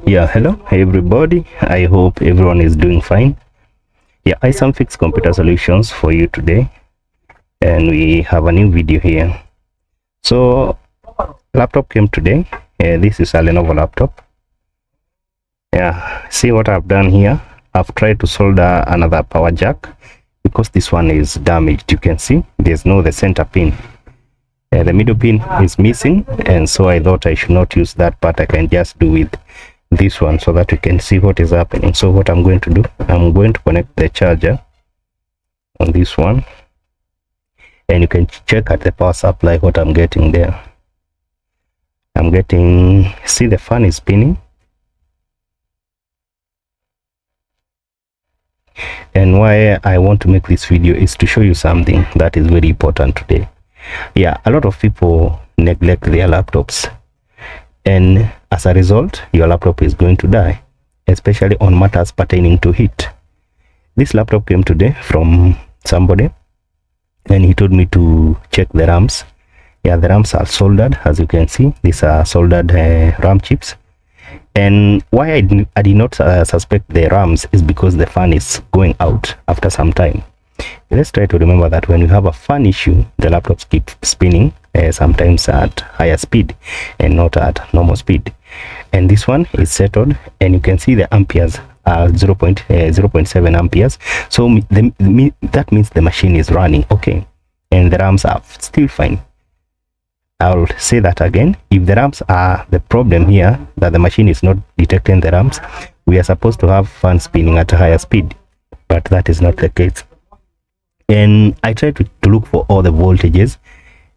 Yeah, hello everybody. I hope everyone is doing fine. Yeah, iSamfix computer solutions for you today, and we have a new video here. So, laptop came today. This is a Lenovo laptop. Yeah, see what I've done here. I've tried to solder another power jack because this one is damaged. You can see there's no the center pin. The middle pin is missing, and so I thought I should not use that part. I can just do with this one so that you can see what is happening. So what I'm going to do, I'm going to connect the charger on this one, and you can check at the power supply what I'm getting there. I'm getting, see the fan is spinning, and why I want to make this video is to show you something that is very important today. Yeah, a lot of people neglect their laptops, and as a result your laptop is going to die, especially on matters pertaining to heat. This laptop came today from somebody, and he told me to check the RAMs. Yeah, the RAMs are soldered. As you can see, these are soldered RAM chips. And why I did not suspect the RAMs is because the fan is going out after some time. Let's try to remember that when you have a fan issue, the laptops keep spinning, sometimes at higher speed and not at normal speed. And this one is settled, and you can see the amperes are 0.7 amperes. So that means the machine is running okay, and the RAMs are still fine. I'll say that again. If the RAMs are the problem here, that the machine is not detecting the RAMs, we are supposed to have fan spinning at a higher speed, but that is not the case. And I tried to look for all the voltages,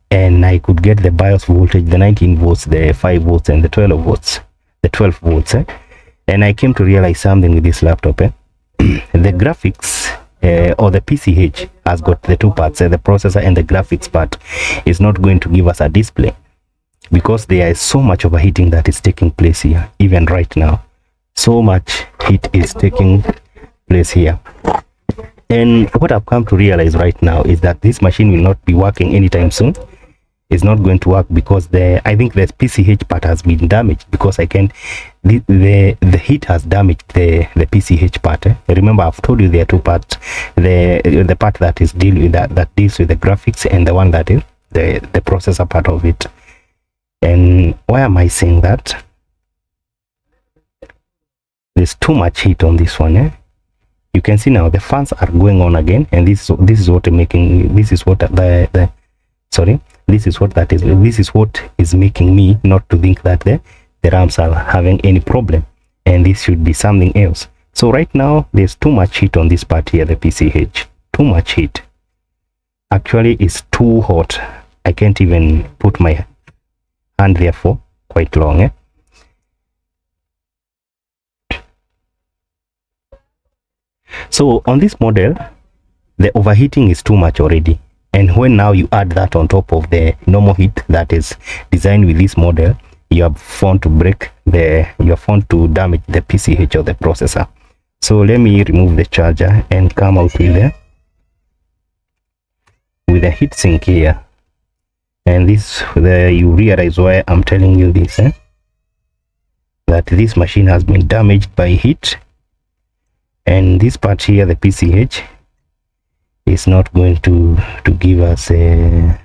and I could get the BIOS voltage, the 19 volts, the 5 volts, and the 12 volts. And I came to realize something with this laptop. The graphics or the PCH has got the two parts, the processor and the graphics part is not going to give us a display because there is so much overheating that is taking place here. Even right now, so much heat is taking place here. And what I've come to realize right now is that this machine will not be working anytime soon. It's not going to work because I think the PCH part has been damaged, because the heat has damaged the PCH part. Remember, I've told you there are two parts: the part that is deals with the graphics, and the one that is the processor part of it. And why am I saying that? There's too much heat on this one. You can see now the fans are going on again, and this is what is making me not to think that the RAMs are having any problem, and this should be something else. So right now there's too much heat on this part here, the PCH. Too much heat. Actually, it's too hot. I can't even put my hand there for quite long. So on this model, the overheating is too much already, and when now you add that on top of the normal heat that is designed with this model, you have found to damage the PCH or the processor. So let me remove the charger and come out with the heat sink here, and you realize why I'm telling you this, that this machine has been damaged by heat. And this part here, the PCH, is not going to give us a...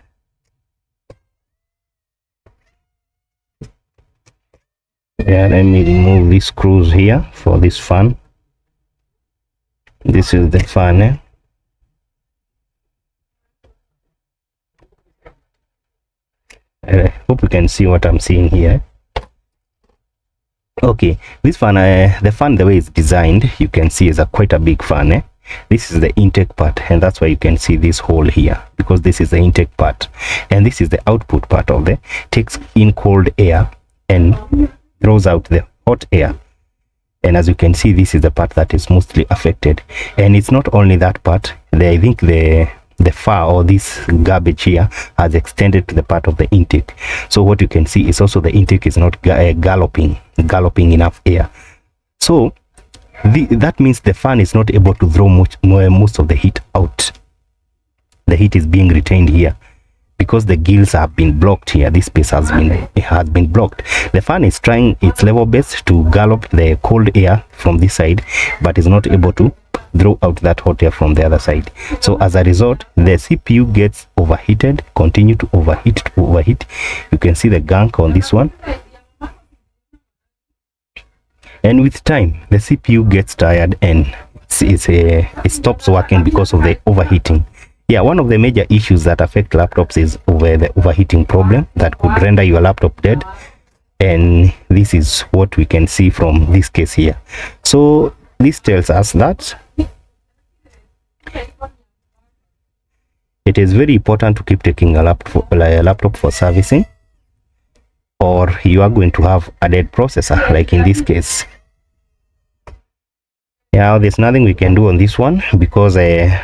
Yeah, let me remove these screws here for this fan. This is the fan. I hope you can see what I'm seeing here. Okay, this fan, the fan, the way it's designed, you can see is quite a big fan. This is the intake part, and that's why you can see this hole here, because this is the intake part, and this is the output part of takes in cold air and throws out the hot air. And as you can see, this is the part that is mostly affected. And it's not only that part. I think the far, or this garbage here, has extended to the part of the intake. So what you can see is also the intake is not galloping enough air. So that means the fan is not able to throw most of the heat out. The heat is being retained here because the gills have been blocked here. This space has been blocked. The fan is trying its level best to gallop the cold air from this side, but is not able to draw out that hot air from the other side. So as a result, the CPU gets overheated, continue to overheat. You can see the gunk on this one. And with time, the CPU gets tired and it stops working because of the overheating. Yeah, one of the major issues that affect laptops is the overheating problem that could render your laptop dead. And this is what we can see from this case here. So this tells us that it is very important to keep taking a laptop for servicing, or you are going to have a dead processor, like in this case. Yeah, there's nothing we can do on this one because I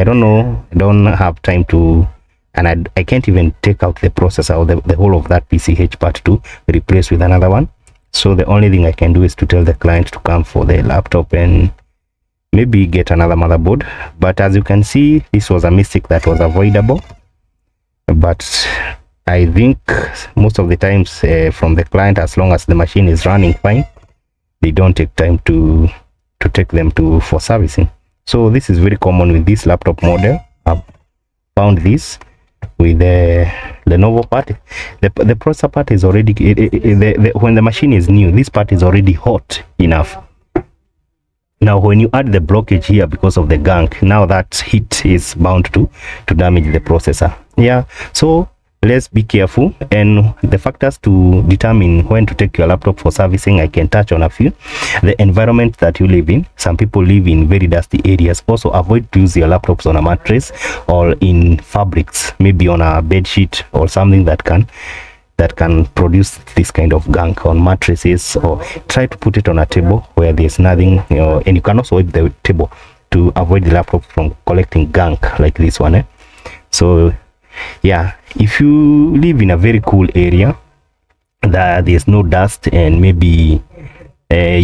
don't have time to, and I can't even take out the processor or the whole of that PCH part to replace with another one. So the only thing I can do is to tell the client to come for the laptop and maybe get another motherboard. But as you can see, this was a mistake that was avoidable. But I think most of the times from the client, as long as the machine is running fine, they don't take time to take them for servicing. So this is very common with this laptop model. I've found this with the Lenovo part. The processor part is already when the machine is new, this part is already hot enough. Now when you add the blockage here because of the gunk, now that heat is bound to damage the processor. Yeah, so let's be careful. And the factors to determine when to take your laptop for servicing, I can touch on a few. The environment that you live in. Some people live in very dusty areas. Also avoid to use your laptops on a mattress or in fabrics, maybe on a bed sheet or something that can produce this kind of gunk on mattresses, or try to put it on a table where there's nothing, and you can also wipe the table to avoid the laptop from collecting gunk like this one. So yeah, if you live in a very cool area that there's no dust, and maybe I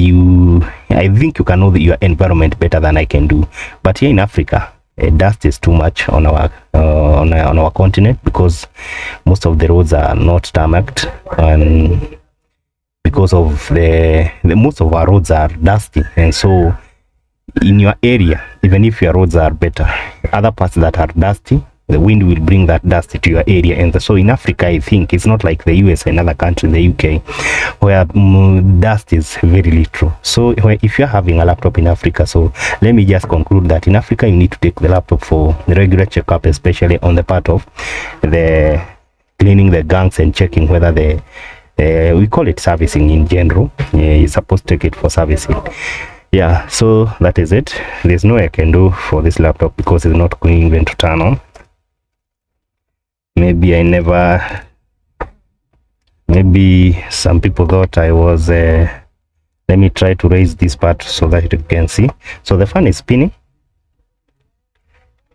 think you can know your environment better than I can do. But here in Africa, dust is too much on our continent because most of the roads are not tarmacked, and because of the most of our roads are dusty. And so in your area, even if your roads are better, other parts that are dusty, the wind will bring that dust to your area. And so in Africa, I think it's not like the US and other countries, the UK, where dust is very little. So if you're having a laptop in Africa, so let me just conclude that in Africa, you need to take the laptop for the regular checkup, especially on the part of the cleaning the gunks and checking whether we call it servicing in general. You're supposed to take it for servicing. Yeah, so that is it. There's no way I can do for this laptop because it's not going even to turn on. Maybe some people thought I was let me try to raise this part so that you can see. So the fan is spinning.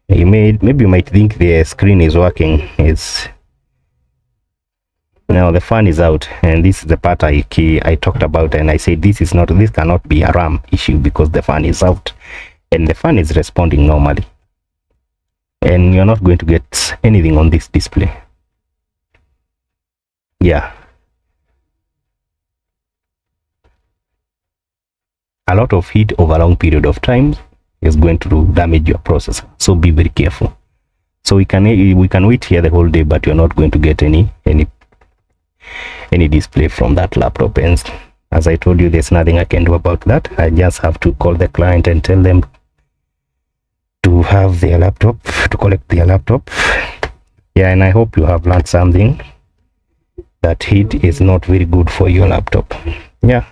Maybe you might think the screen is working. Now the fan is out, and this is the part I talked about, and I said this cannot be a RAM issue because the fan is out and the fan is responding normally. And you're not going to get anything on this display. Yeah, a lot of heat over a long period of time is going to damage your processor, so be very careful. So we can wait here the whole day, but you're not going to get any display from that laptop. And as I told you, there's nothing I can do about that. I just have to call the client and tell them to have their laptop, to collect their laptop. Yeah, and I hope you have learned something, that heat is not very good for your laptop. Yeah.